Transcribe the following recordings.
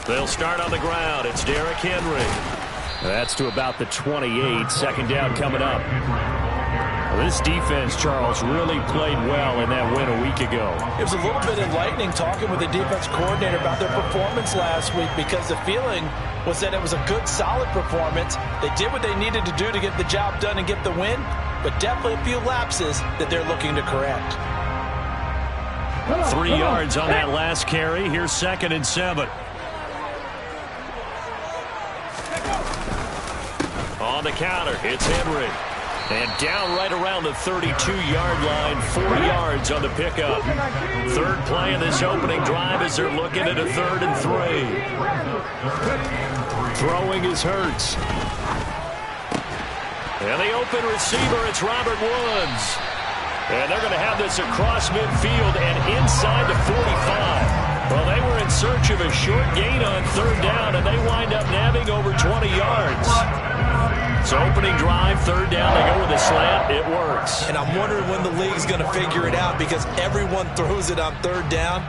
They'll start on the ground. It's Derrick Henry. That's to about the 28. Second down coming up. Well, this defense, Charles, really played well in that win a week ago. It was a little bit enlightening talking with the defense coordinator about their performance last week, because the feeling was that it was a good, solid performance. They did what they needed to do to get the job done and get the win, but definitely a few lapses that they're looking to correct. 3 yards on that last carry. Here's 2nd and 7. On the counter, it's Henry. And down right around the 32-yard line, 4 yards on the pickup. Third play of this opening drive as they're looking at a 3rd and 3. Throwing is Hurts. And the open receiver, it's Robert Woods. And they're going to have this across midfield and inside the 45. Well, they were in search of a short gain on 3rd down, and they wind up nabbing over 20 yards. So opening drive, 3rd down, they go with a slant. It works. And I'm wondering when the league's going to figure it out, because everyone throws it on 3rd down.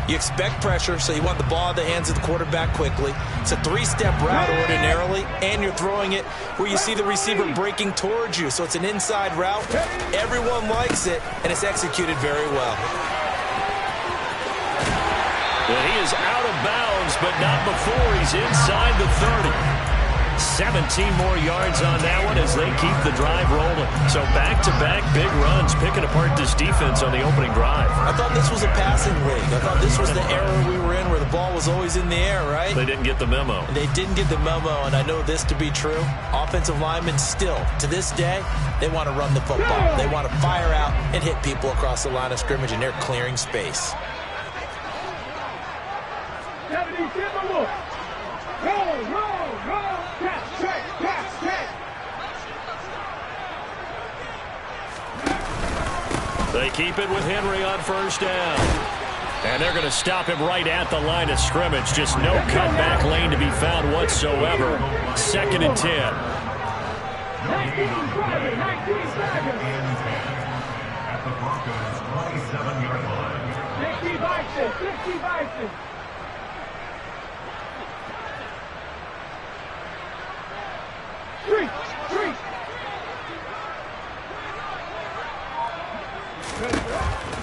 You expect pressure, so you want the ball in the hands of the quarterback quickly. It's a 3-step route ordinarily, and you're throwing it where you see the receiver breaking towards you. So it's an inside route. Everyone likes it, and it's executed very well. Well, he is out of bounds, but not before he's inside the 30. 17 more yards on that one as they keep the drive rolling. So back-to-back big runs, picking apart this defense on the opening drive. I thought this was a passing league. I thought this was the era we were in where the ball was always in the air, right? They didn't get the memo. And they didn't get the memo, and I know this to be true. Offensive linemen still, to this day, they want to run the football. They want to fire out and hit people across the line of scrimmage, and they're clearing space. They keep it with Henry on 1st down. And they're going to stop him right at the line of scrimmage. Just no cutback lane to be found whatsoever. 2nd and 10.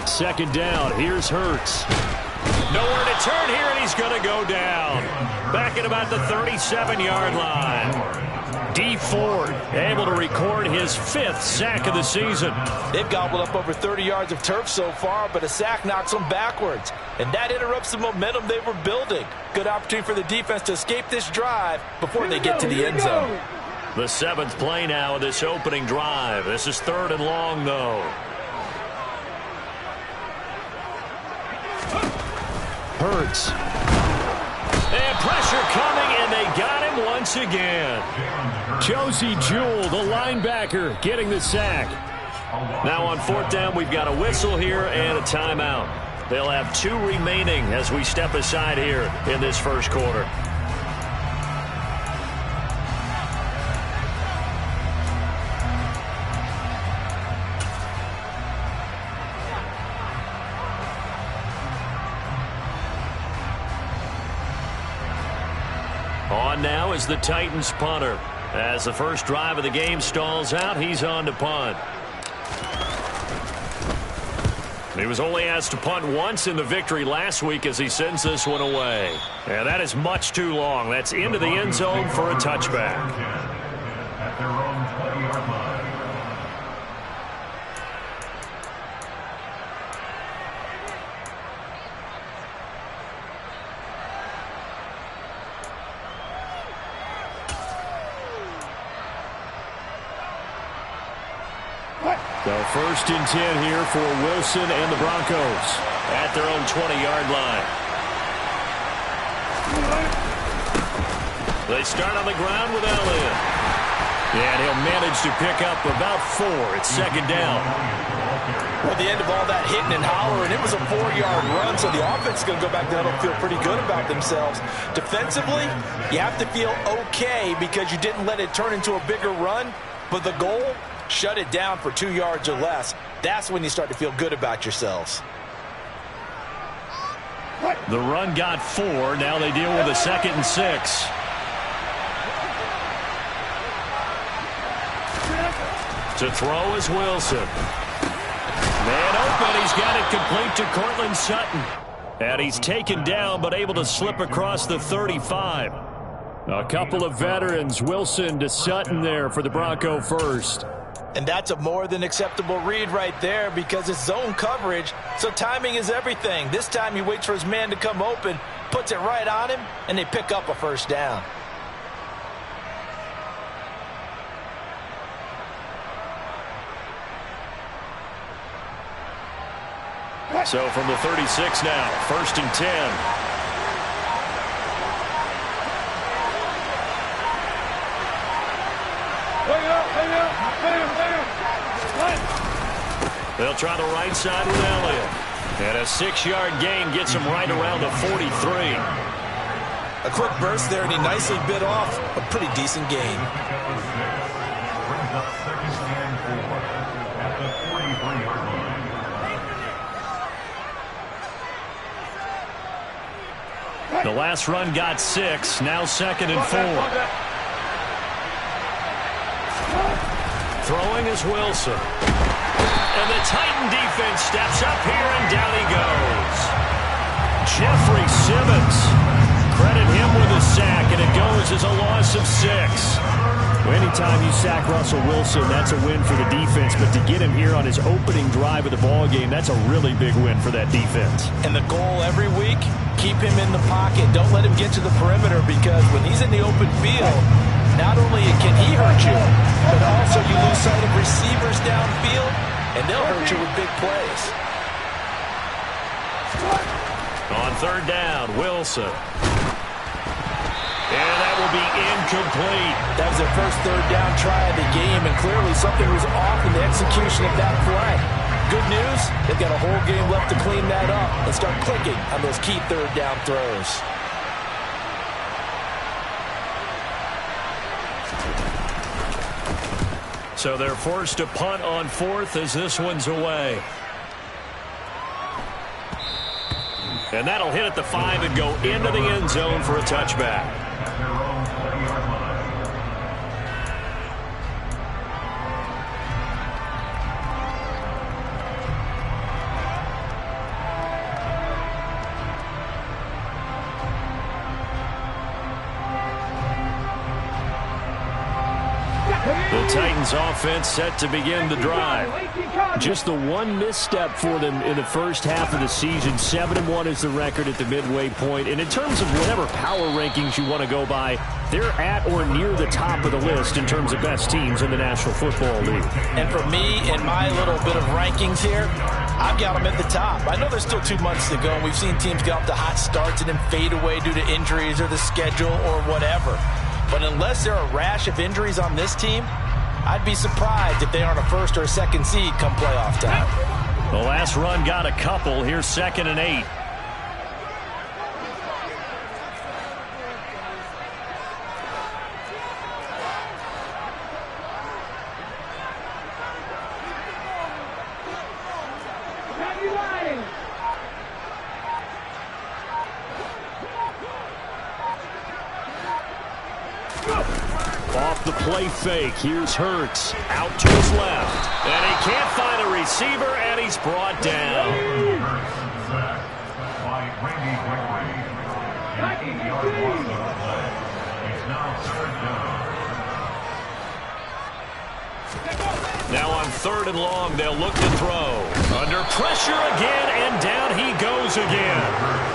Second down. Here's Hurts. Nowhere to turn here, and he's going to go down. Back at about the 37-yard line. D. Ford able to record his 5th sack of the season. They've gobbled up over 30 yards of turf so far, but a sack knocks them backwards. And that interrupts the momentum they were building. Good opportunity for the defense to escape this drive before they get to the end zone. The 7th play now of this opening drive. This is 3rd and long, though. Hurts. And pressure coming, and they got him once again. Josie Jewell, the linebacker, getting the sack. Now on 4th down, we've got a whistle here and a timeout. They'll have 2 remaining as we step aside here in this first quarter. On now is the Titans punter. As the first drive of the game stalls out, he's on to punt. He was only asked to punt once in the victory last week as he sends this one away. And that is much too long. That's into the end zone for a touchback. At their own 20-yard line. So 1st and 10 here for Wilson and the Broncos at their own 20-yard line. They start on the ground with Elliott. And he'll manage to pick up about 4. It's 2nd down. Well, at the end of all that hitting and hollering, it was a 4-yard run, so the offense is going to go back down and feel pretty good about themselves. Defensively, you have to feel okay because you didn't let it turn into a bigger run, but the goal shut it down for 2 yards or less. That's when you start to feel good about yourselves. The run got 4. Now they deal with a 2nd and 6. To throw is Wilson. Man open. He's got it complete to Cortland Sutton. And he's taken down but able to slip across the 35. A couple of veterans, Wilson to Sutton there for the Bronco first. And that's a more than acceptable read right there because it's zone coverage, so timing is everything. This time he waits for his man to come open, puts it right on him, and they pick up a first down. So from the 36 now, 1st and 10. They'll try the right side with Elliott. And a 6-yard gain gets him right around the 43. A quick burst there, and he nicely bit off a pretty decent gain. The last run got 6. Now 2nd and 4. Throwing is Wilson. And the Titan defense steps up here, and down he goes. Jeffrey Simmons. Credit him with a sack, and it goes as a loss of 6. Well, anytime you sack Russell Wilson, that's a win for the defense. But to get him here on his opening drive of the ballgame, that's a really big win for that defense. And the goal every week, keep him in the pocket. Don't let him get to the perimeter, because when he's in the open field, not only can he hurt you, but also you lose sight of receivers downfield, and they'll hurt you with big plays. On 3rd down, Wilson. And that will be incomplete. That was their first 3rd down try of the game, and clearly something was off in the execution of that play. Good news, they've got a whole game left to clean that up and start clicking on those key 3rd down throws. So they're forced to punt on 4th as this one's away. And that'll hit at the 5 and go into the end zone for a touchback. The Titans offense set to begin the drive. Just the one misstep for them in the first half of the season. 7-1 is the record at the midway point. And in terms of whatever power rankings you want to go by, they're at or near the top of the list in terms of best teams in the National Football League. And for me, in my little bit of rankings here, I've got them at the top. I know there's still 2 months to go, and we've seen teams get off to hot starts and then fade away due to injuries or the schedule or whatever. But unless there are a rash of injuries on this team, I'd be surprised if they aren't a 1st or a 2nd seed come playoff time. The last run got a couple. Here's 2nd and 8. Off the play fake, here's Hurts, out to his left, and he can't find a receiver, and he's brought down. Now on 3rd and long, they'll look to throw. Under pressure again, and down he goes again.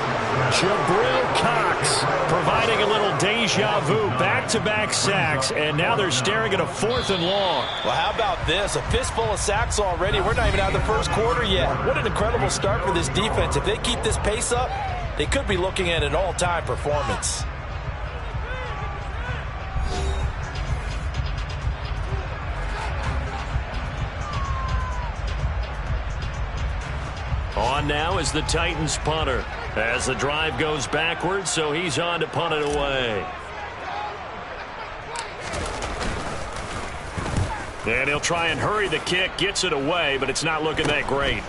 Jabril Cox providing a little deja vu, back-to-back sacks, and now they're staring at a 4th and long. Well, how about this? A fistful of sacks already. We're not even out of the first quarter yet. What an incredible start for this defense. If they keep this pace up, they could be looking at an all-time performance. On now is the Titans punter as the drive goes backwards, so he's on to punt it away. And he'll try and hurry the kick, gets it away, but it's not looking that great.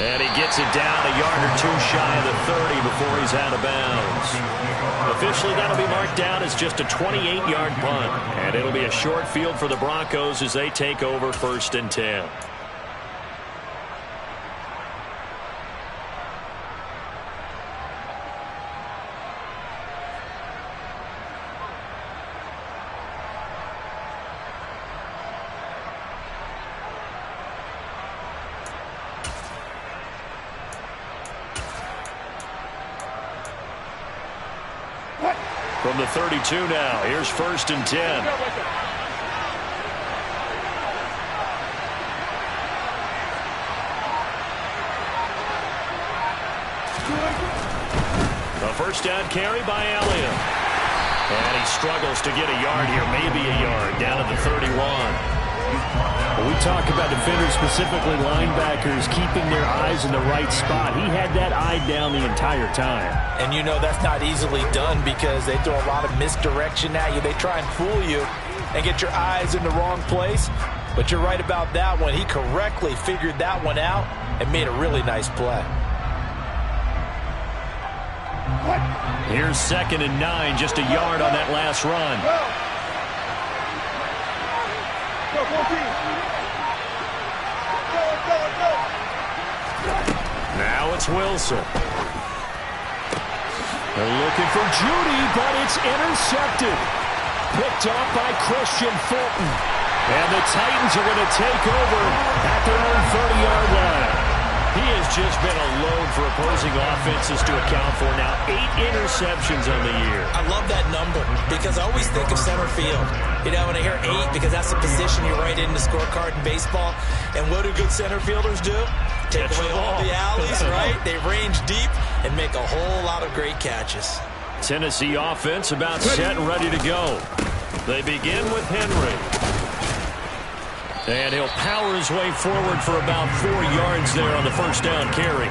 And he gets it down a yard or two shy of the 30 before he's out of bounds. Officially, that'll be marked down as just a 28-yard punt. And it'll be a short field for the Broncos as they take over 1st and 10. From the 32 now, here's 1st and 10. A first down carry by Elliott. And he struggles to get a yard here, maybe a yard, down at the 31. Well, we talk about defenders, specifically linebackers, keeping their eyes in the right spot. He had that eye down the entire time. And you know that's not easily done because they throw a lot of misdirection at you. They try and fool you and get your eyes in the wrong place. But you're right about that one. He correctly figured that one out and made a really nice play. Here's 2nd and 9, just a yard on that last run. Now it's Wilson. They're looking for Judy, but it's intercepted. Picked off by Christian Fulton. And the Titans are going to take over at their own 30-yard line. He has just been a load for opposing offenses to account for now. 8 interceptions on the year. I love that number because I always think of center field. You know, when I hear 8, because that's the position you write in the scorecard in baseball. And what do good center fielders do? Take away all the alleys, right? They range deep and make a whole lot of great catches. Tennessee offense about set and ready to go. They begin with Henry. And he'll power his way forward for about 4 yards there on the first down carry.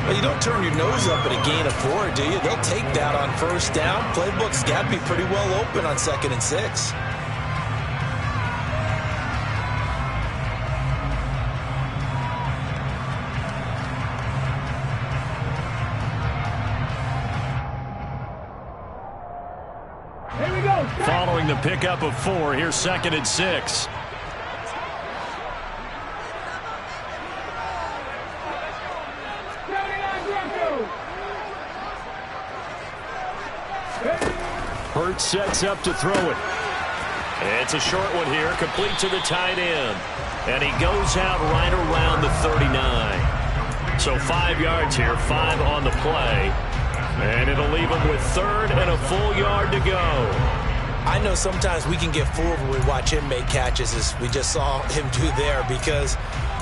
Well, you don't turn your nose up at a gain of 4, do you? They'll take that on first down. Playbook's got to be pretty well open on 2nd and 6. Here we go. Following the pickup of 4, here's 2nd and 6. Hurts sets up to throw it. It's a short one here, complete to the tight end. And he goes out right around the 39. So 5 yards here, 5 on the play. And it'll leave him with 3rd and a full yard to go. I know sometimes we can get fooled when we watch him make catches, as we just saw him do there, because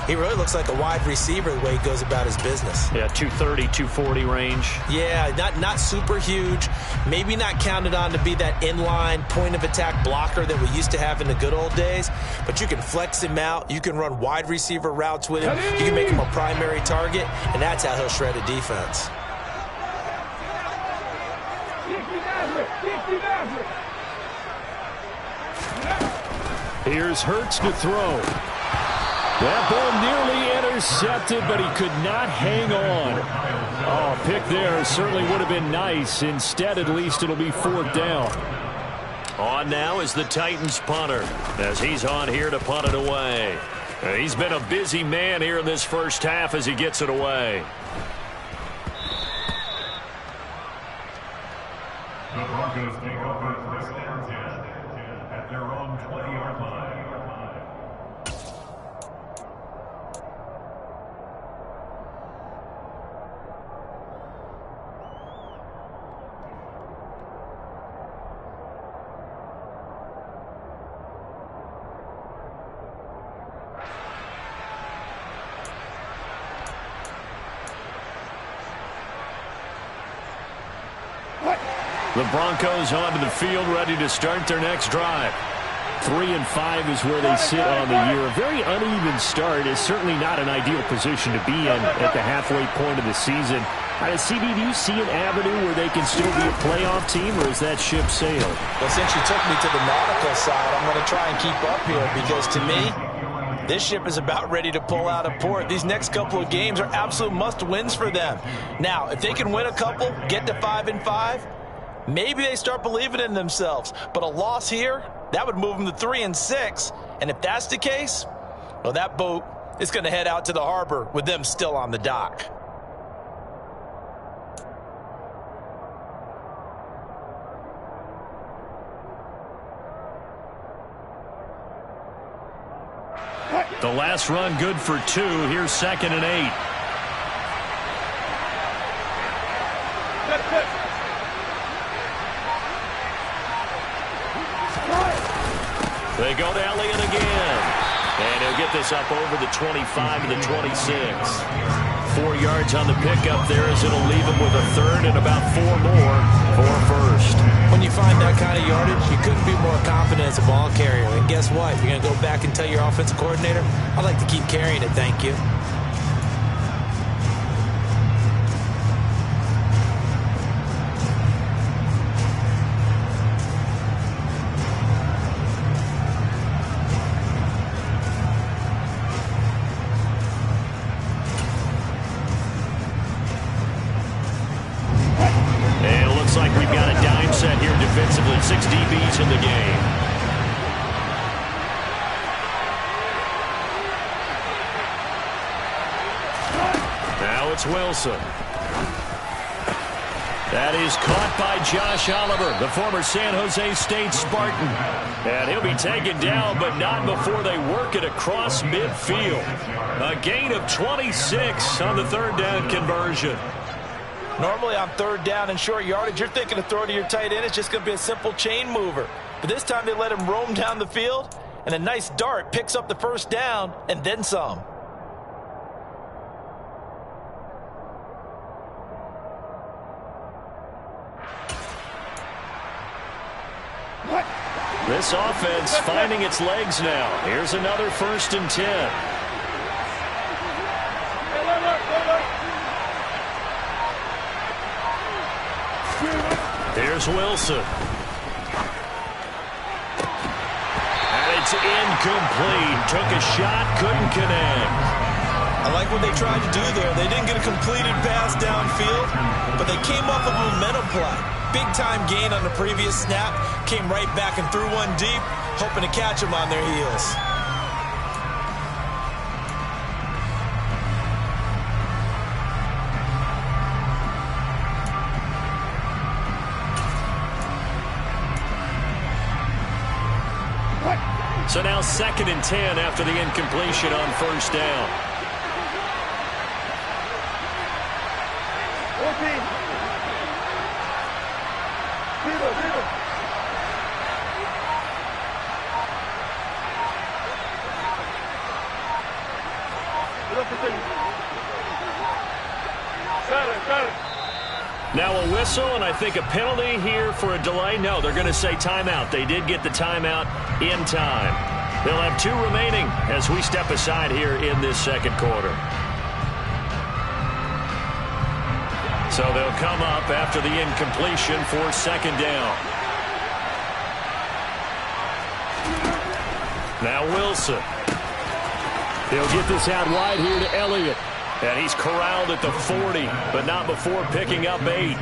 he really looks like a wide receiver the way he goes about his business. Yeah, 230, 240 range. Yeah, not super huge. Maybe not counted on to be that inline point-of-attack blocker that we used to have in the good old days. But you can flex him out. You can run wide receiver routes with him. You can make him a primary target, and that's how he'll shred a defense. Here's Hurts to throw. That ball nearly intercepted, but he could not hang on. Oh, pick there certainly would have been nice. Instead, at least it'll be 4th down. On now is the Titans punter, as he's on here to punt it away. He's been a busy man here in this first half as he gets it away. The Broncos take over 1st and 10 at their own 20-yard line. The Broncos onto the field, ready to start their next drive. 3 and 5 is where they sit on the year. A very uneven start is certainly not an ideal position to be in at the halfway point of the season. CB, do you see an avenue where they can still be a playoff team, or is that ship sailed? Well, since you took me to the nautical side, I'm going to try and keep up here because, to me, this ship is about ready to pull out of port. These next couple of games are absolute must-wins for them. Now, if they can win a couple, get to 5-5, maybe they start believing in themselves. But a loss here, that would move them to 3-6. And if that's the case, well, that boat is going to head out to the harbor with them still on the dock. The last run good for 2. Here's 2nd and 8. They go to Elliott again. And he'll get this up over the 25 to the 26. 4 yards on the pickup there as it'll leave him with a 3rd and about 4 more for 1st. When you find that kind of yardage, you couldn't be more confident as a ball carrier. And guess what? You're going to go back and tell your offensive coordinator, I'd like to keep carrying it, thank you. Like we've got a dime set here defensively. 6 DBs in the game. Now it's Wilson. That is caught by Josh Oliver, the former San Jose State Spartan. And he'll be taken down, but not before they work it across midfield. A gain of 26 on the 3rd down conversion. Normally on 3rd down and short yardage, you're thinking to throw to your tight end. It's just going to be a simple chain mover. But this time they let him roam down the field, and a nice dart picks up the 1st down and then some. This offense finding its legs now. Here's another 1st and 10. Here's Wilson. And it's incomplete. Took a shot, couldn't connect. I like what they tried to do there. They didn't get a completed pass downfield, but they came off of a momentum play. Big-time gain on the previous snap. Came right back and threw one deep, hoping to catch them on their heels. So now 2nd and 10 after the incompletion on 1st down. Now a whistle, and I think a penalty here for a delay. No, they're going to say timeout. They did get the timeout in time. They'll have 2 remaining as we step aside here in this 2nd quarter. So they'll come up after the incompletion for 2nd down. Now Wilson. He'll get this out wide here to Elliott. And he's corralled at the 40, but not before picking up 8.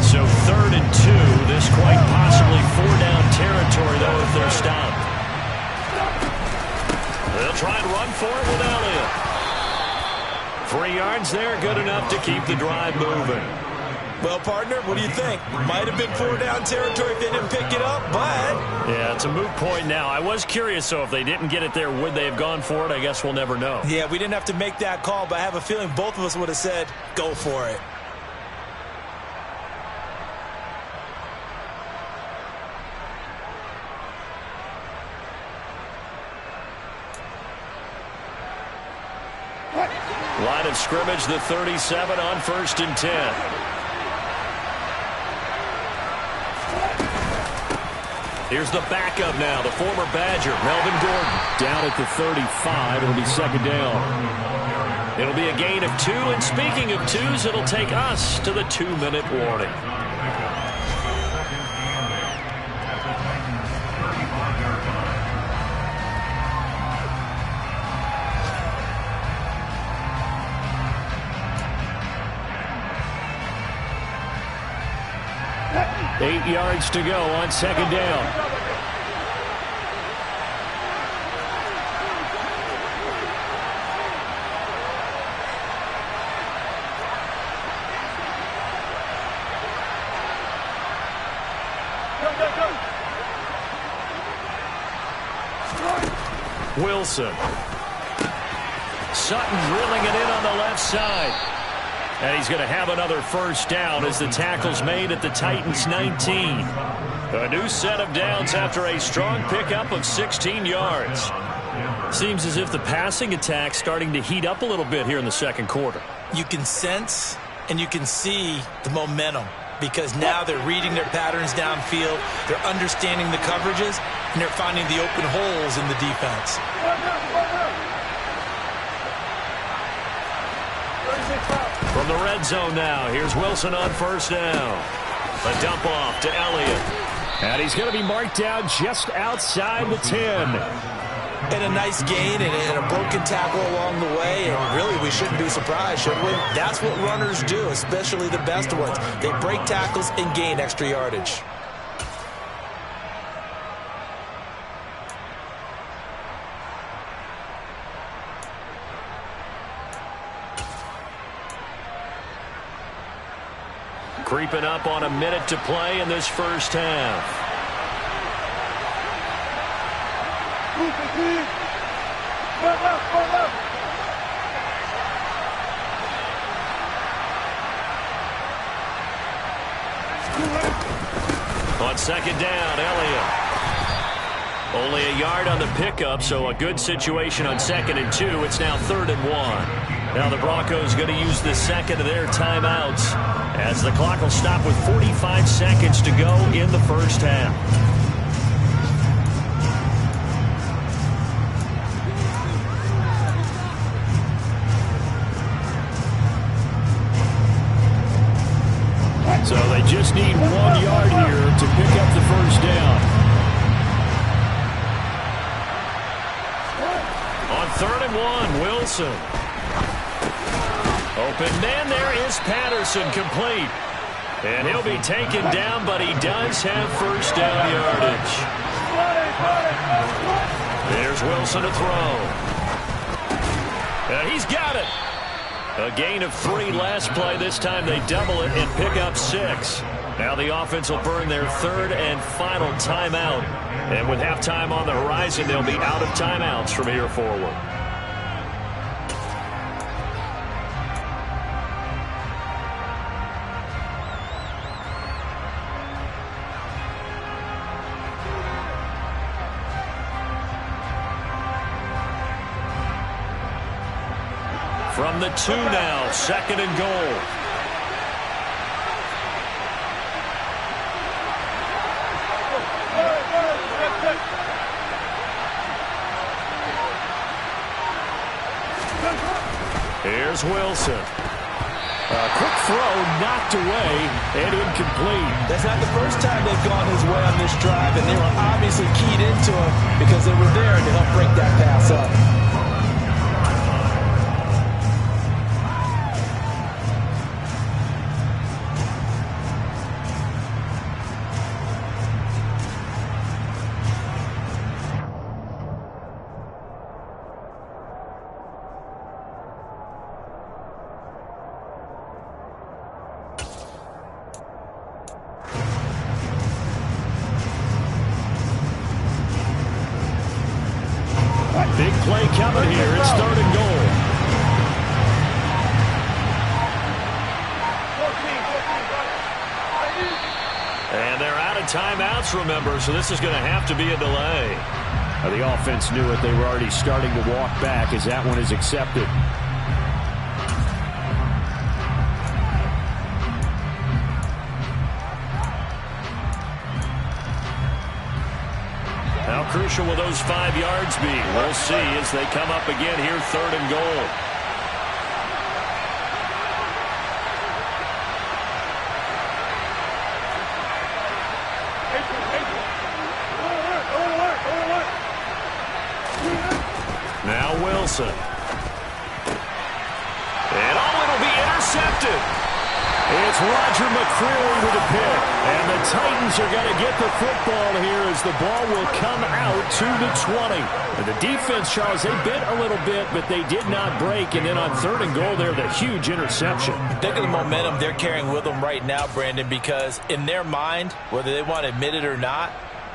So 3rd and 2. This quite possibly 4-down territory, though, if they're stopped. They'll try and run for it with Elliott. 3 yards there, good enough to keep the drive moving. Well, partner, what do you think? Might have been 4-down territory if they didn't pick it up, but... Yeah, it's a moot point now. I was curious, so if they didn't get it there, would they have gone for it? I guess we'll never know. Yeah, we didn't have to make that call, but I have a feeling both of us would have said, go for it. Line of scrimmage, the 37 on 1st and 10. Here's the backup now, the former Badger, Melvin Gordon. Down at the 35, it'll be second down. It'll be a gain of 2, and speaking of 2s, it'll take us to the 2-minute warning. Eight yards to go on second down. Wilson. Sutton drilling it in on the left side. And he's going to have another first down as the tackle's made at the Titans' 19. A new set of downs after a strong pickup of 16 yards. Seems as if the passing attack's starting to heat up a little bit here in the second quarter. You can sense and you can see the momentum because now they're reading their patterns downfield, they're understanding the coverages, and they're finding the open holes in the defense. From the red zone now, here's Wilson on first down. A dump off to Elliott. And he's going to be marked down just outside the 10. And a nice gain and a broken tackle along the way. And really, we shouldn't be surprised, should we? That's what runners do, especially the best ones. They break tackles and gain extra yardage. Creeping up on a minute to play in this first half. On second down, Elliott. Only a yard on the pickup, so a good situation on 2nd and 2. It's now 3rd and 1. Now the Broncos going to use the second of their timeouts as the clock will stop with 45 seconds to go in the first half. So they just need 1 yard here to pick up the first down. On 3rd and 1, Wilson. Open man, there is Patterson, complete. And he'll be taken down, but he does have first down yardage. There's Wilson to throw. And he's got it. A gain of 3 last play. This time they double it and pick up 6. Now the offense will burn their 3rd and final timeout. And with halftime on the horizon, they'll be out of timeouts from here forward. From the 2 now, 2nd and goal. Here's Wilson. A quick throw knocked away and incomplete. That's not the first time they've gone his way on this drive, and they were obviously keyed into him because they were there to help break that pass up. Big play coming here. It's 3rd and goal. And they're out of timeouts, remember, so this is going to have to be a delay. The offense knew it. They were already starting to walk back as that one is accepted. special will those 5 yards be? We'll see as they come up again here, 3rd and goal. Now Wilson. And it'll be intercepted. It's Roger McCreary with a pick. And the Titans are going to get the football here as the ball will come out to the 20. And the defense, Charles, they bit a little bit, but they did not break. And then on 3rd and goal there, the huge interception. Think of the momentum they're carrying with them right now, Brandon, because in their mind, whether they want to admit it or not,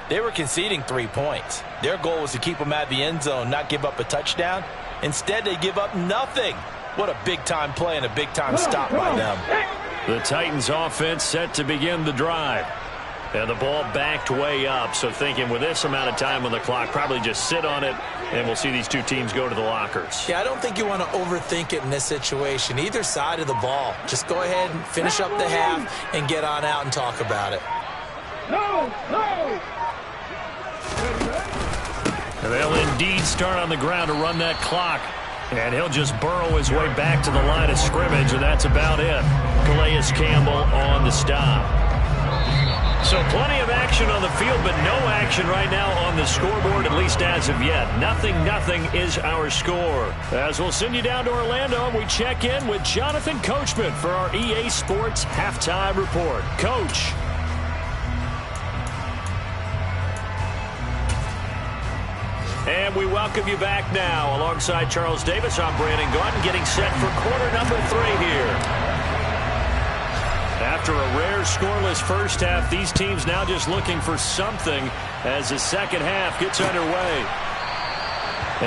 they were conceding 3 points. Their goal was to keep them out of the end zone, not give up a touchdown. Instead, they give up nothing. What a big-time play and a big-time stop by them. The Titans offense set to begin the drive. And the ball backed way up, so thinking with this amount of time on the clock, probably just sit on it, and we'll see these two teams go to the lockers. Yeah, I don't think you want to overthink it in this situation. Either side of the ball. Just go ahead and finish up the half and get on out and talk about it. And they'll indeed start on the ground to run that clock. And he'll just burrow his way back to the line of scrimmage, and that's about it. Calais Campbell on the stop. So plenty of action on the field, but no action right now on the scoreboard, at least as of yet. Nothing is our score. As we'll send you down to Orlando, and we check in with Jonathan Coachman for our EA Sports Halftime Report. Coach. And we welcome you back now. Alongside Charles Davis, I'm Brandon Gaudin, getting set for quarter number 3 here. After a rare scoreless first half, these teams now just looking for something as the second half gets underway.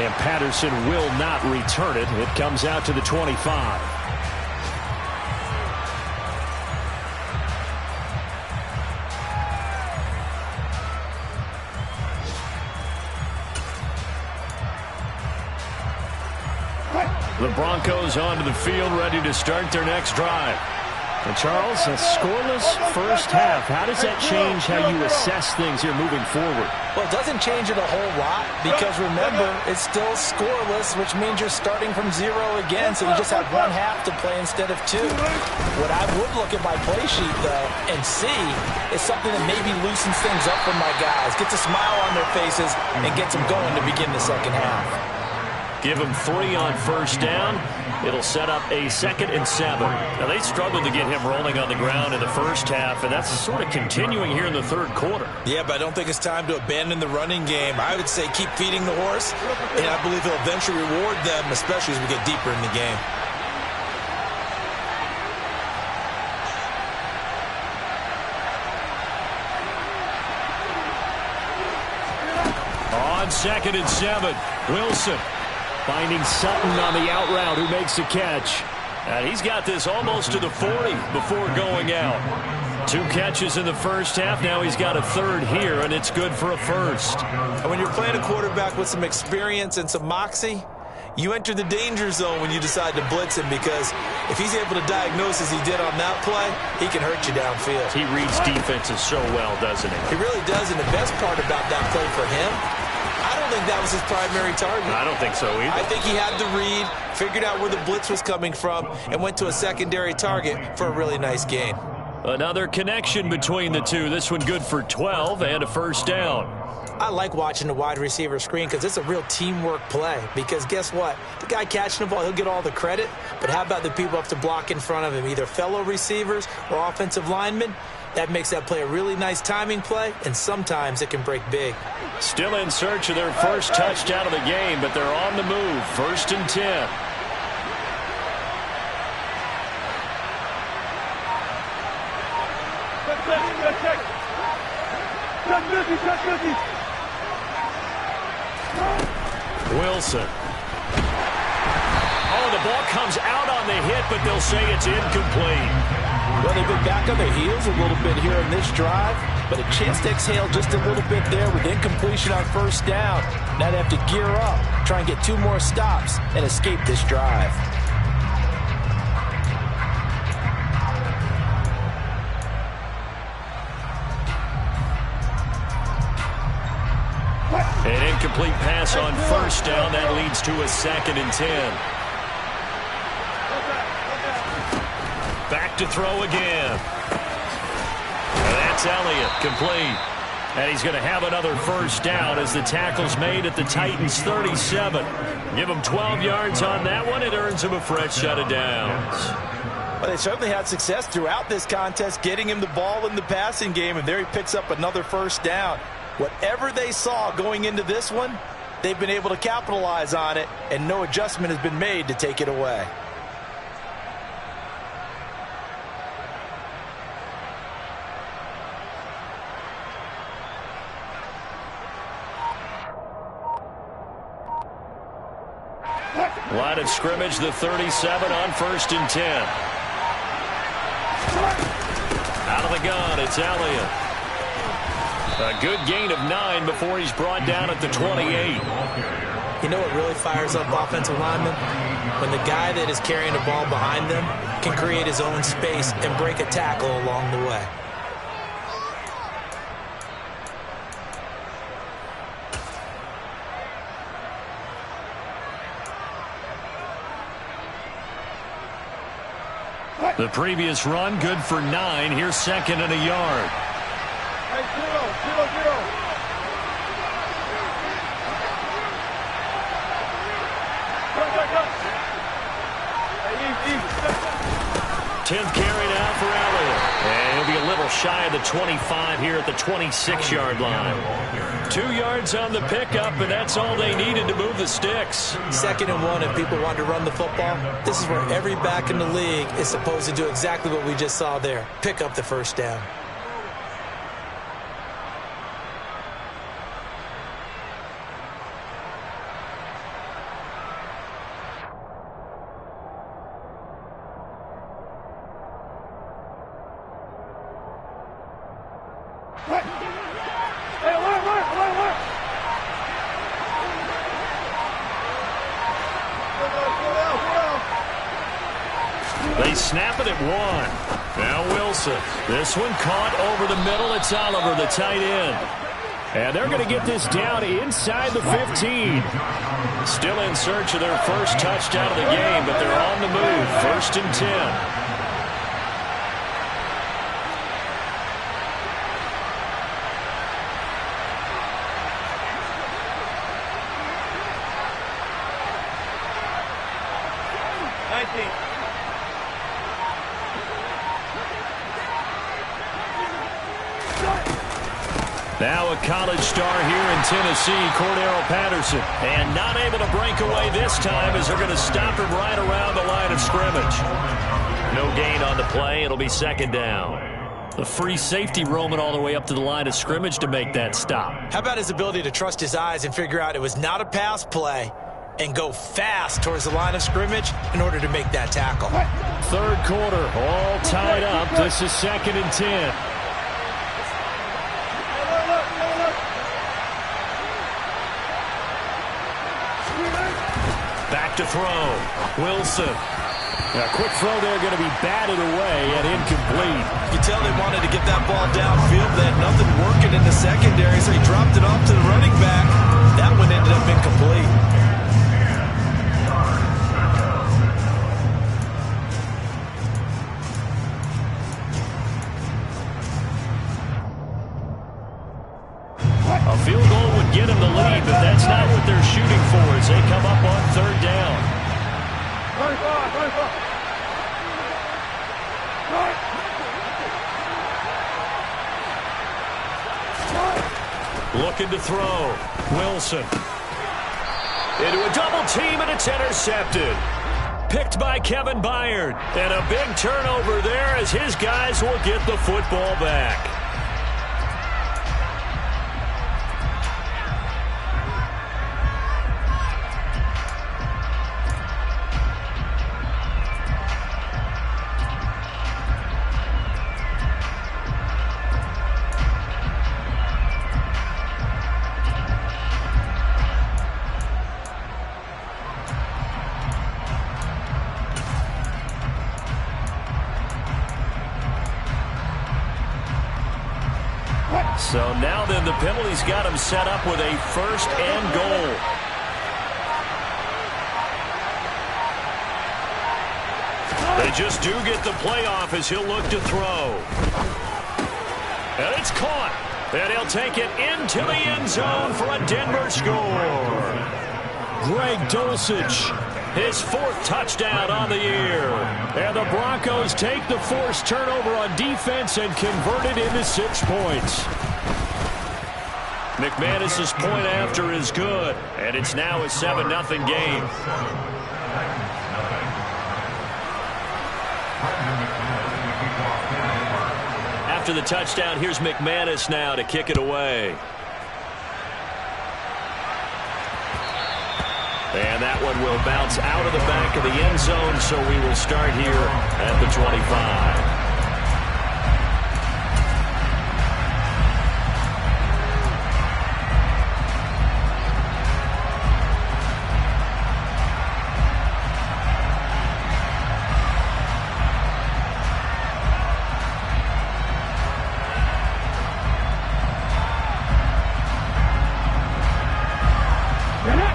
And Patterson will not return it. It comes out to the 25. The Broncos onto the field, ready to start their next drive. And Charles, a scoreless first half. How does that change how you assess things here moving forward? Well, it doesn't change it a whole lot because, remember, it's still scoreless, which means you're starting from 0 again, so you just have 1 half to play instead of 2. What I would look at my play sheet, though, and see is something that maybe loosens things up for my guys, gets a smile on their faces, and gets them going to begin the second half. Give him 3 on first down. It'll set up a 2nd and 7. Now, they struggled to get him rolling on the ground in the first half, and that's sort of continuing here in the 3rd quarter. Yeah, but I don't think it's time to abandon the running game. I would say keep feeding the horse, and I believe he'll eventually reward them, especially as we get deeper in the game. On 2nd and 7, Wilson. Finding Sutton on the out route who makes the catch. And he's got this almost to the 40 before going out. 2 catches in the first half. Now he's got a 3rd here, and it's good for a 1st. And when you're playing a quarterback with some experience and some moxie, you enter the danger zone when you decide to blitz him, because if he's able to diagnose as he did on that play, he can hurt you downfield. He reads defenses so well, doesn't he? He really does, and the best part about that play for him, I don't think that was his primary target. I don't think so either. I think he had the read, figured out where the blitz was coming from, and went to a secondary target for a really nice gain. Another connection between the two. This one good for 12 and a 1st down. I like watching the wide receiver screen because it's a real teamwork play. Because guess what? The guy catching the ball, he'll get all the credit. But how about the people up to block in front of him, either fellow receivers or offensive linemen? That makes that play a really nice timing play, and sometimes it can break big. Still in search of their first touchdown of the game, but they're on the move. 1st and 10. Wilson. Oh, the ball comes out on the hit, but they'll say it's incomplete. Well, they've been back on their heels a little bit here in this drive, but a chance to exhale just a little bit there with incompletion on 1st down. Now they have to gear up, try and get 2 more stops, and escape this drive. And loss on first down. That leads to a 2nd and 10. Back to throw again. And that's Elliott, complete. And he's going to have another first down as the tackle's made at the Titans' 37. Give him 12 yards on that one. It earns him a fresh set of downs. Well, they certainly had success throughout this contest, getting him the ball in the passing game, and there he picks up another first down. Whatever they saw going into this one, they've been able to capitalize on it, and no adjustment has been made to take it away. Line of scrimmage, the 37 on 1st and 10. Out of the gun, it's Elliott. A good gain of 9 before he's brought down at the 28. You know what really fires up offensive linemen? When the guy that is carrying the ball behind them can create his own space and break a tackle along the way. The previous run, good for 9. Here's 2nd and a yard. Zero. 10th carry now for Elliott. And he'll be a little shy of the 25 here at the 26-yard line. 2 yards on the pickup, and that's all they needed to move the sticks. 2nd and 1, if people want to run the football, this is where every back in the league is supposed to do exactly what we just saw there. Pick up the first down. They snap it at 1. Now Wilson. This one caught over the middle. It's Oliver, the tight end. And they're going to get this down inside the 15. Still in search of their first touchdown of the game, but they're on the move. 1st and 10. Now a college star here in Tennessee, Cordero Patterson. And not able to break away this time as they're going to stop him right around the line of scrimmage. No gain on the play. It'll be 2nd down. The free safety roaming all the way up to the line of scrimmage to make that stop. How about his ability to trust his eyes and figure out it was not a pass play and go fast towards the line of scrimmage in order to make that tackle. 3rd quarter, all tied up. This is 2nd and 10. Back to throw. Wilson. A quick throw there going to be batted away and incomplete. You tell they wanted to get that ball downfield. They had nothing working in the secondary, so he dropped it off to the running back. That one ended up incomplete. A field goal would get him the lead, but that's not what they're shooting for as they come up on 3rd down. Looking to throw. Wilson. Into a double team, and it's intercepted. Picked by Kevin Byard. And a big turnover there as his guys will get the football back. So now then the penalty's got him set up with a 1st and goal. just do get the playoff as he'll look to throw. And it's caught. And he'll take it into the end zone for a Denver score. Greg Dulcich, his 4th touchdown on the year. And the Broncos take the forced turnover on defense and convert it into 6 points. McManus's point after is good, and it's now a 7-0 game. After the touchdown, here's McManus now to kick it away. And that one will bounce out of the back of the end zone, so we will start here at the 25.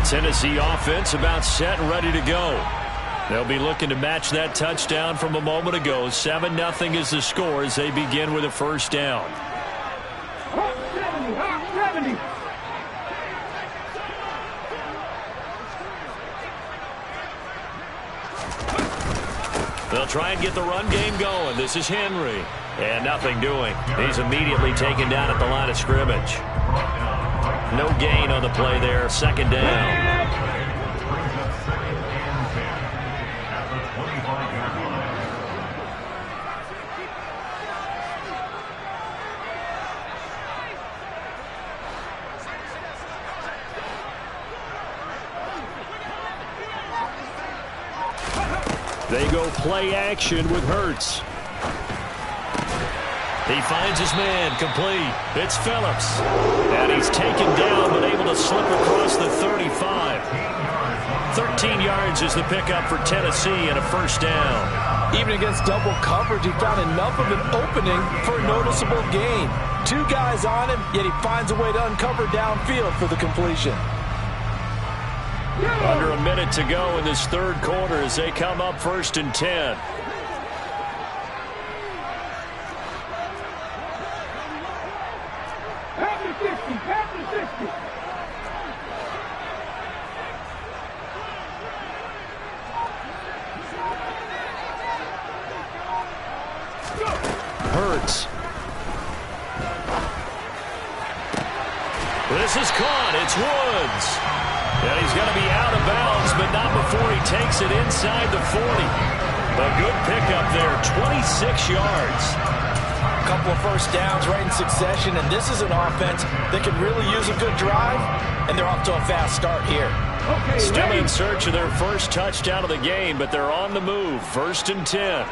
Tennessee offense about set and ready to go. They'll be looking to match that touchdown from a moment ago. 7-0 is the score as they begin with a first down. They'll try and get the run game going. This is Henry. And nothing doing. He's immediately taken down at the line of scrimmage. No gain on the play there. 2nd down. They go play action with Hurts. He finds his man, complete. It's Phillips. And he's taken down, but able to slip across the 35. 13 yards is the pickup for Tennessee and a first down. Even against double coverage, he found enough of an opening for a noticeable gain. 2 guys on him, yet he finds a way to uncover downfield for the completion. Under a minute to go in this 3rd quarter as they come up 1st and 10. Hurts. This is caught. It's Woods. And he's going to be out of bounds, but not before he takes it inside the 40. A good pickup there, 26 yards. A couple of first downs right in succession, and this is an offense that can really use a good drive, and they're off to a fast start here. Still in search of their first touchdown of the game, but they're on the move. 1st and 10.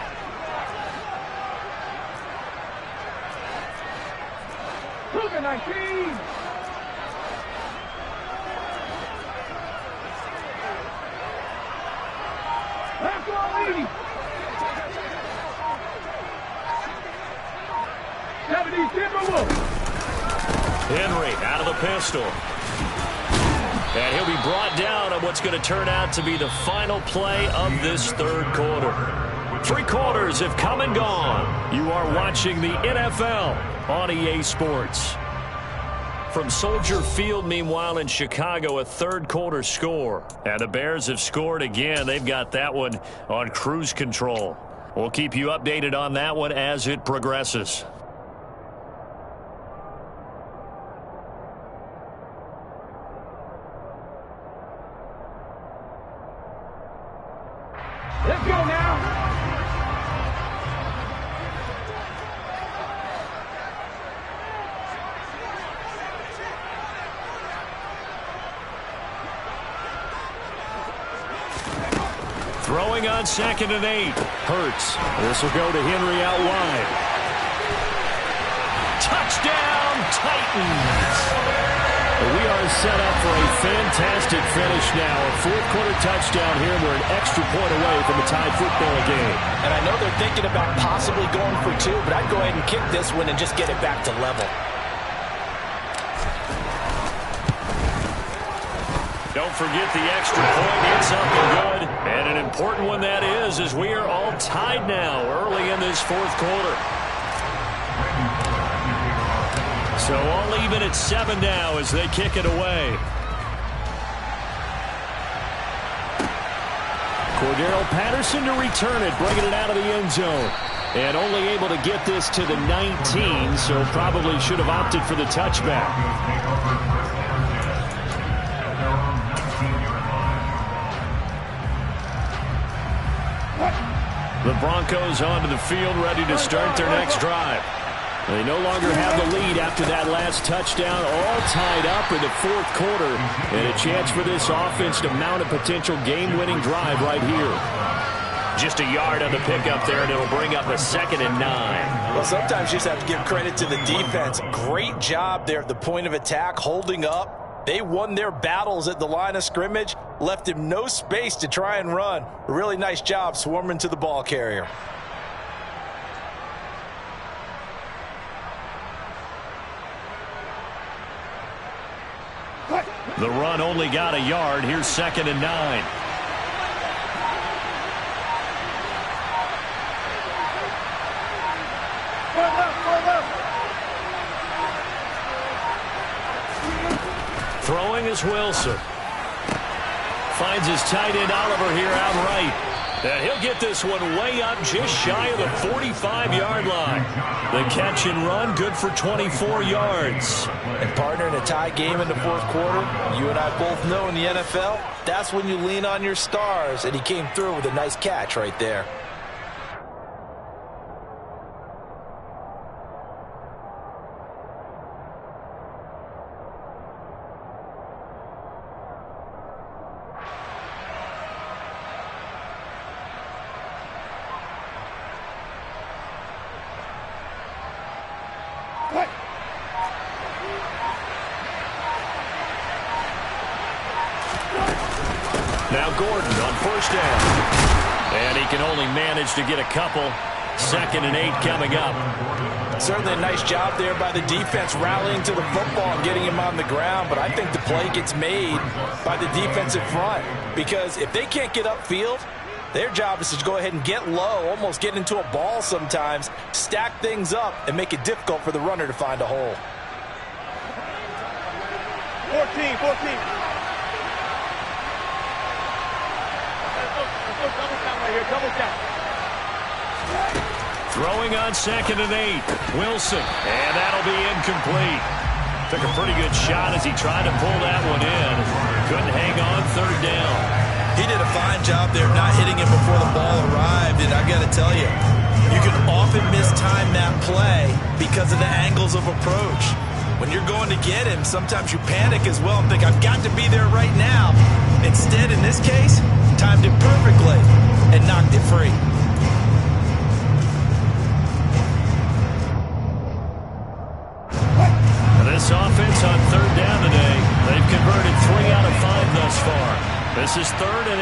Henry out of the pistol. And he'll be brought down on what's going to turn out to be the final play of this 3rd quarter. 3 quarters have come and gone. You are watching the NFL on EA Sports. From Soldier Field, meanwhile, in Chicago, a 3rd quarter score. And the Bears have scored again. They've got that one on cruise control. We'll keep you updated on that one as it progresses. Let's go now. Throwing on 2nd and 8. Hurts. This will go to Henry out wide. Touchdown, Titans. We are set up for a fantastic finish now. A 4th quarter touchdown here. We're an extra point away from a tied football game. And I know they're thinking about possibly going for 2, but I'd go ahead and kick this one and just get it back to level. Don't forget the extra point. It's up and good. And an important one that is, as we are all tied now early in this fourth quarter. So all even at 7 now as they kick it away. Cordero Patterson to return it, bringing it out of the end zone. And only able to get this to the 19, so probably should have opted for the touchback. The Broncos onto the field, ready to start their next drive. They no longer have the lead after that last touchdown, all tied up in the fourth quarter, and a chance for this offense to mount a potential game-winning drive right here. Just a yard on the pickup there, and it'll bring up a 2nd and 9. Well, sometimes you just have to give credit to the defense. Great job there at the point of attack, holding up. They won their battles at the line of scrimmage, left him no space to try and run. A really nice job swarming to the ball carrier. The run only got a yard. Here's 2nd and 9. Throwing is Wilson. Finds his tight end Oliver here outright. And he'll get this one way up just shy of the 45-yard line. The catch and run good for 24 yards. And partner, in a tie game in the fourth quarter, you and I both know in the NFL, that's when you lean on your stars. And he came through with a nice catch right there. Now Gordon on first down. And he can only manage to get a couple. 2nd and 8 coming up. Certainly a nice job there by the defense rallying to the football and getting him on the ground. But I think the play gets made by the defensive front. Because if they can't get upfield, their job is to go ahead and get low, almost get into a ball sometimes, stack things up, and make it difficult for the runner to find a hole. 14. Throwing on 2nd and 8. Wilson. And that'll be incomplete. Took a pretty good shot as he tried to pull that one in. Couldn't hang on 3rd down. He did a fine job there not hitting him before the ball arrived. And I got to tell you, you can often mistime that play because of the angles of approach. When you're going to get him, sometimes you panic as well and think, I've got to be there right now. Instead, in this case, timed it perfectly and knocked it free. This offense on 3rd down today, they've converted 3 out of 5 thus far. This is 3rd and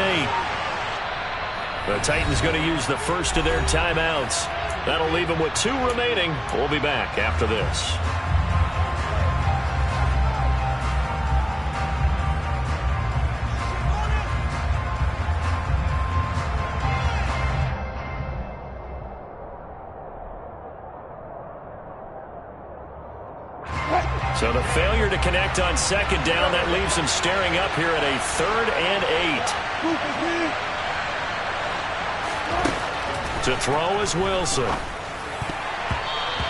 8. The Titans going to use the first of their timeouts. That'll leave them with 2 remaining. We'll be back after this. So the failure to connect on 2nd down, that leaves him staring up here at a 3rd and 8. To throw is Wilson.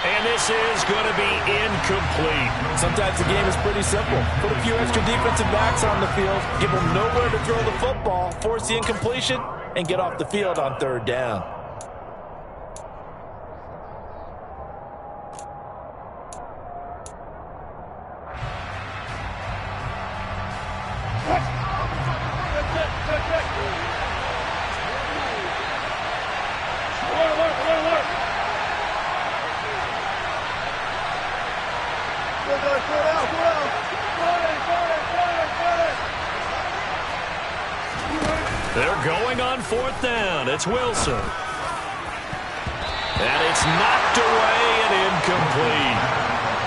And this is going to be incomplete. Sometimes the game is pretty simple. Put a few extra defensive backs on the field, give them nowhere to throw the football, force the incompletion, and get off the field on 3rd down. They're going on 4th down. It's Wilson. And it's knocked away and incomplete.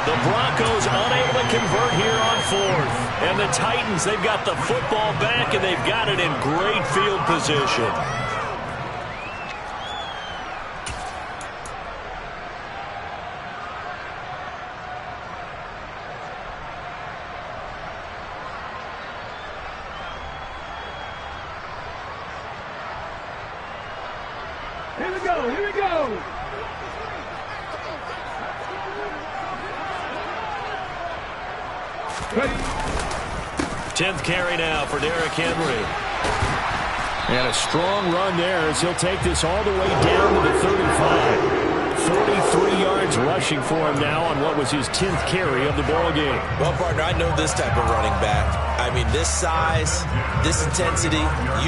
The Broncos unable to convert here on fourth. And the Titans, they've got the football back, and they've got it in great field position. Here we go, here we go. 10th carry now for Derrick Henry. And a strong run there as he'll take this all the way down to the 35. 43 yards rushing for him now on what was his 10th carry of the ball game. Well, partner, I know this type of running back. I mean, this size, this intensity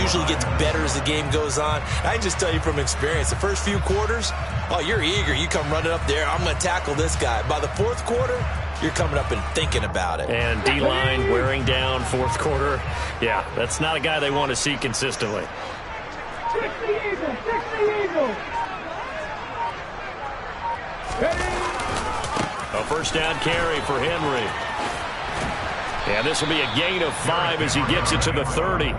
usually gets better as the game goes on. I can just tell you from experience, the first few quarters, oh, you're eager. You come running up there, I'm going to tackle this guy. By the fourth quarter, you're coming up and thinking about it. And D-line wearing down fourth quarter. Yeah, that's not a guy they want to see consistently. 60 Eagles, 60 Eagles. A first down carry for Henry. And this will be a gain of 5 as he gets it to the 30.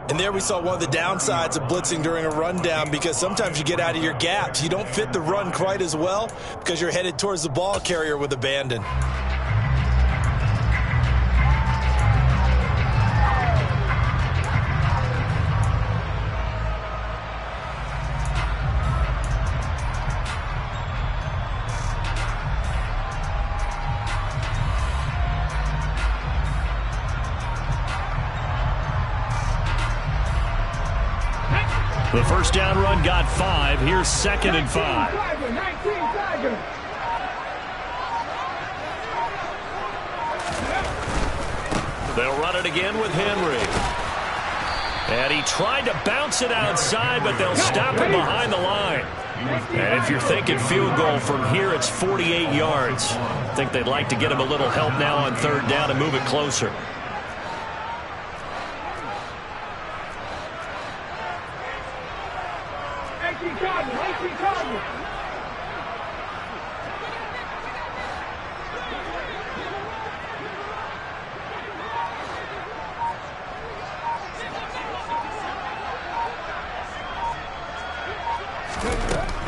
And there we saw one of the downsides of blitzing during a rundown, because sometimes you get out of your gaps. You don't fit the run quite as well because you're headed towards the ball carrier with abandon. The first down run got 5. Here's 2nd and 5. 19 Tiger. They'll run it again with Henry. And he tried to bounce it outside, but they'll stop him behind the line. And if you're thinking field goal from here, it's 48 yards. I think they'd like to get him a little help now on 3rd down and move it closer.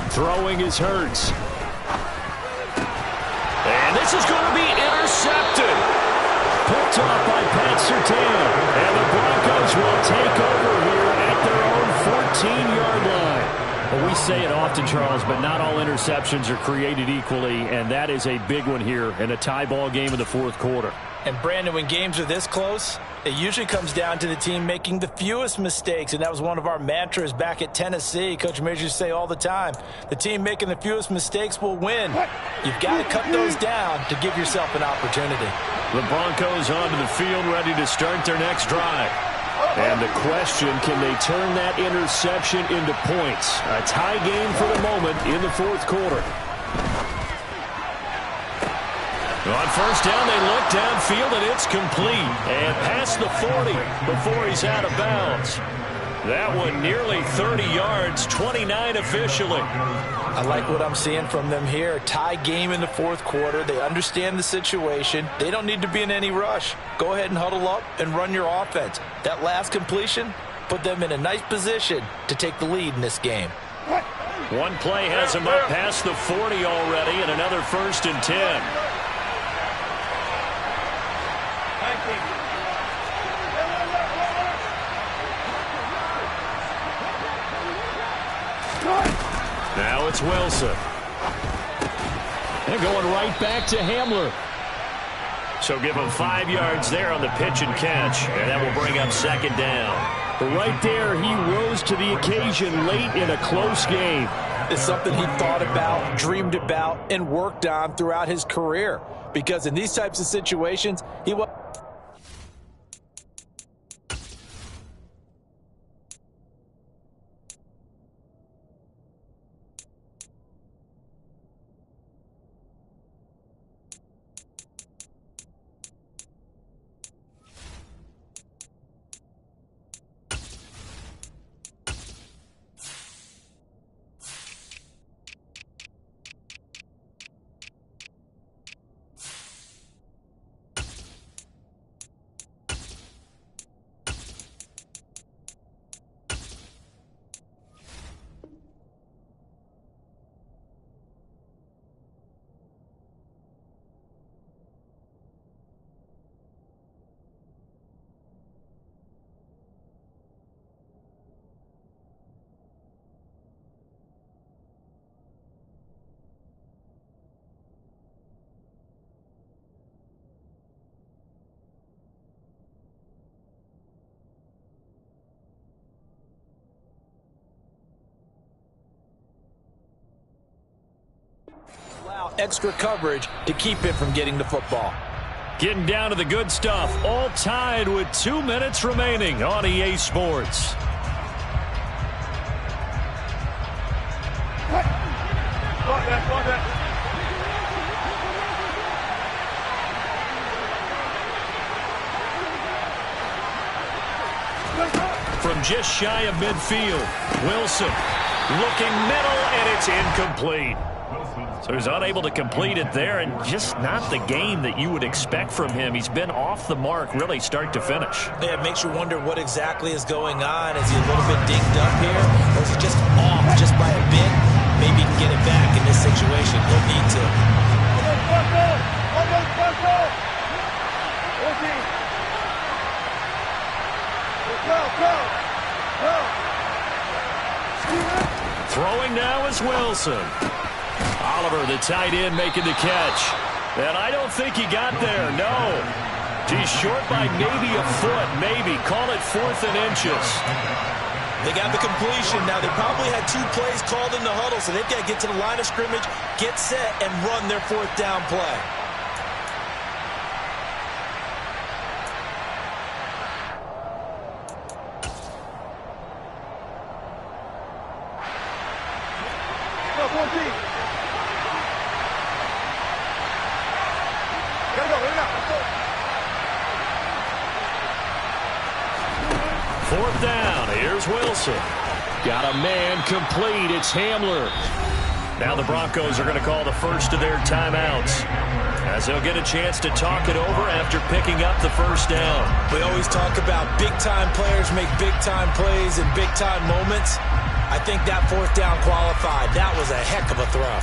Throwing is Hurts. And this is going to be intercepted. Picked off by Pat Surtain. And the Broncos will take over here at their own 14-yard line. Well, we say it often, Charles, but not all interceptions are created equally, and that is a big one here in a tie ball game in the fourth quarter. And, Brandon, when games are this close, it usually comes down to the team making the fewest mistakes, and that was one of our mantras back at Tennessee. Coach Majors used to say all the time, the team making the fewest mistakes will win. You've got to cut those down to give yourself an opportunity. The Broncos onto the field, ready to start their next drive. And the question, can they turn that interception into points? A tie game for the moment in the fourth quarter. On first down, they look downfield, and it's complete. And past the 40 before he's out of bounds. That one nearly 30 yards, 29 officially. I like what I'm seeing from them here. Tie game in the fourth quarter. They understand the situation. They don't need to be in any rush. Go ahead and huddle up and run your offense. That last completion put them in a nice position to take the lead in this game. One play has him up past the 40 already, and another 1st and 10. Now it's Wilson. And going right back to Hamler. So give him 5 yards there on the pitch and catch. And that will bring up 2nd down. But right there, he rose to the occasion late in a close game. It's something he thought about, dreamed about, and worked on throughout his career. Because in these types of situations, he was... extra coverage to keep him from getting the football. Getting down to the good stuff. All tied with 2 minutes remaining on EA Sports. From just shy of midfield, Wilson looking middle, and it's incomplete. So he's unable to complete it there, and just not the game that you would expect from him. He's been off the mark really start to finish. Yeah, it makes you wonder what exactly is going on. Is he a little bit dinged up here, or is he just off just by a bit? Maybe he can get it back in this situation. He'll need to. Throwing now is Wilson. Oliver, the tight end, making the catch. And I don't think he got there, no. He's short by maybe a foot, maybe. Call it 4th and inches. They got the completion. Now, they probably had 2 plays called in the huddle, so they've got to get to the line of scrimmage, get set, and run their 4th down play. Fourth down. Here's Wilson. Got a man complete. It's Hamler. Now the Broncos are going to call the first of their timeouts, as they'll get a chance to talk it over after picking up the first down. We always talk about big-time players make big-time plays in big-time moments. I think that 4th down qualified. That was a heck of a throw.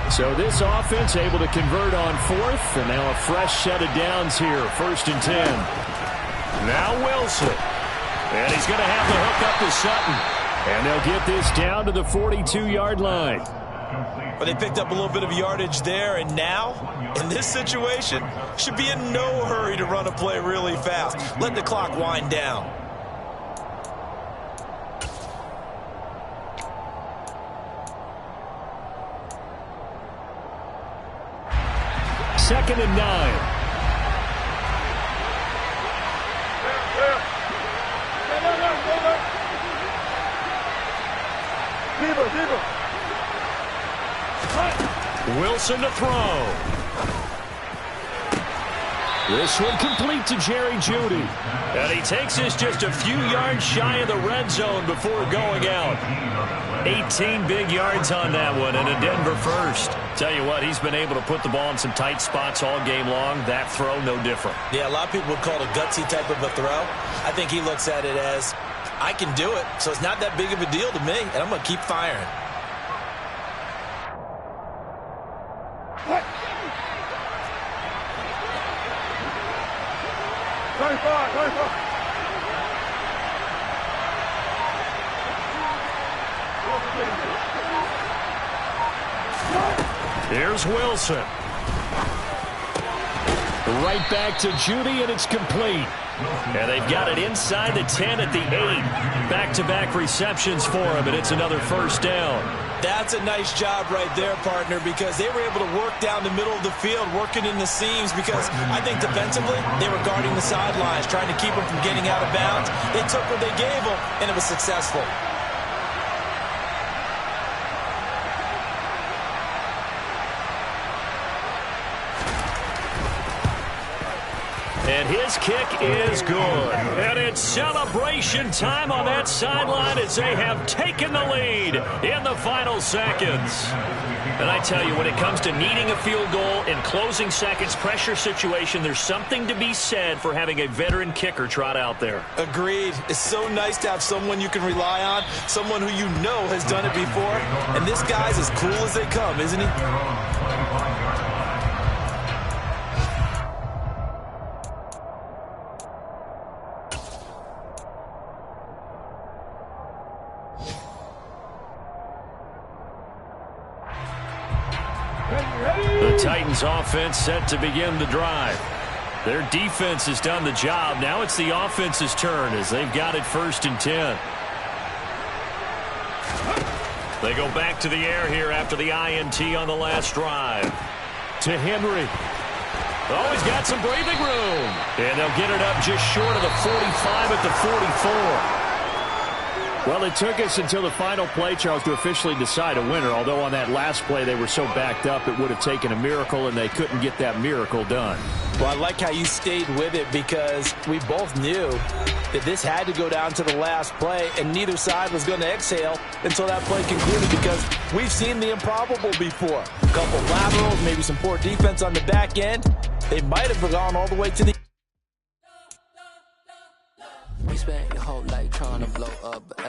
So this offense able to convert on 4th, and now a fresh set of downs here, 1st and 10. Now Wilson. And he's going to have the hook up to Sutton. And they'll get this down to the 42-yard line. But they picked up a little bit of yardage there, and now, in this situation, should be in no hurry to run a play really fast. Let the clock wind down. Second and 9. Wilson to throw. This one complete to Jerry Jeudy. And he takes this just a few yards shy of the red zone before going out. 18 big yards on that one, and a Denver first. Tell you what, he's been able to put the ball in some tight spots all game long. That throw, no different. Yeah, a lot of people would call it a gutsy type of a throw. I think he looks at it as, I can do it, so it's not that big of a deal to me, and I'm going to keep firing. Here's Wilson. Right back to Jeudy, and it's complete. And they've got it inside the 10 at the 8. Back-to-back receptions for him, and it's another first down. That's a nice job right there, partner, because they were able to work down the middle of the field, working in the seams, because I think defensively they were guarding the sidelines, trying to keep them from getting out of bounds. They took what they gave them, and it was successful. And his kick is good. And it's celebration time on that sideline as they have taken the lead in the final seconds. And I tell you, when it comes to needing a field goal in closing seconds, pressure situation, there's something to be said for having a veteran kicker trot out there. Agreed. It's so nice to have someone you can rely on, someone who you know has done it before. And this guy's as cool as they come, isn't he? Titans offense set to begin the drive. Their defense has done the job. Now it's the offense's turn as they've got it 1st and 10. They go back to the air here after the INT on the last drive. To Henry. Oh, he's got some breathing room. And they'll get it up just short of the 45 at the 44. Well, it took us until the final play, Charles, to officially decide a winner, although on that last play they were so backed up it would have taken a miracle, and they couldn't get that miracle done. Well, I like how you stayed with it because we both knew that this had to go down to the last play, and neither side was going to exhale until that play concluded because we've seen the improbable before. A couple laterals, maybe some poor defense on the back end. They might have gone all the way to the... You spent your whole life trying to blow up, but